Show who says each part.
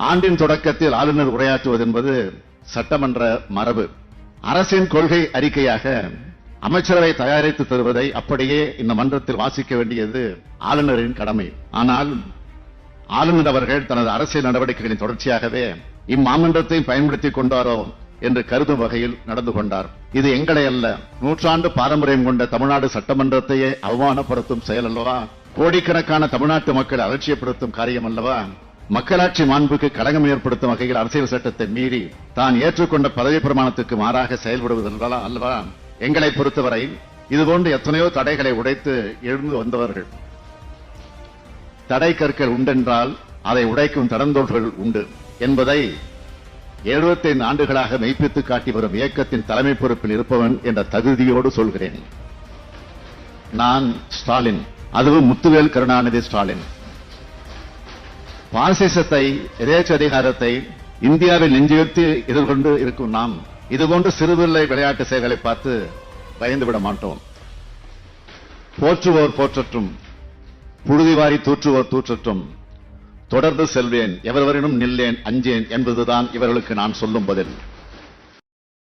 Speaker 1: ஆண்டின் தொடக்கத்தில் ஆளுநர் உரையாற்றுவது என்பது சட்டமன்ற மரபு. அரசின் கொள்கை அறிக்கையாக அமைச்சரவை தயாரித்து தருவதை அப்படியே இந்த மன்றத்தில் வாசிக்க வேண்டியது ஆளுநரின் கடமை. ஆனால் ஆளுநர் அவர்கள் தனது அரசியல் நடவடிக்கைகளின் தொடர்ச்சியாகவே இம்மாமன்றத்தை பயன்படுத்திக் கொண்டாரோ என்று கருதும் வகையில் நடந்து கொண்டார். இது எங்களை அல்ல, நூற்றாண்டு பாரம்பரியம் கொண்ட தமிழ்நாடு சட்டமன்றத்தையே அவமானப்படுத்தும் செயல் அல்லவா? கோடிக்கணக்கான தமிழ்நாட்டு மக்கள் அலட்சியப்படுத்தும் காரியம் அல்லவா? மக்களாட்சி மாண்புக்கு களங்கம் ஏற்படுத்தும் வகையில் அரசியல் சட்டத்தை மீறி தான் ஏற்றுக்கொண்ட பதவி பிரமாணத்துக்கு மாறாக செயல்படுவது அல்லவா? எங்களை பொறுத்தவரை இதுபோன்று எத்தனையோ தடைகளை உடைத்து எழுந்து வந்தவர்கள். தடை கற்கள் உண்டென்றால் அதை உடைக்கும் தடந்தோள்கள் உண்டு என்பதை 75 ஆண்டுகளாக மெய்ப்பித்து காட்டி வரும் இயக்கத்தின் தலைமை பொறுப்பில் இருப்பவன் என்ற தகுதியோடு சொல்கிறேன். நான் ஸ்டாலின், அதுவும் முத்துவேல் கருணாநிதி ஸ்டாலின். பாசிசத்தை, எதேச்ச அதிகாரத்தை இந்தியாவில் நெஞ்சுயர்த்தி எதிர்கொண்டு இருக்கும் நாம் இதுபோன்று சிறுபிள்ளை விளையாட்டு செயல்களை பார்த்து பயந்துவிட மாட்டோம். போற்றுவோர் போற்றட்டும், புழுதிவாரி தூற்றுவோர் தூற்றட்டும், தொடர்ந்து செல்வேன், எவரவரினும் நில்லேன், அஞ்சேன் என்பதுதான் இவர்களுக்கு நான் சொல்லும் பதில்.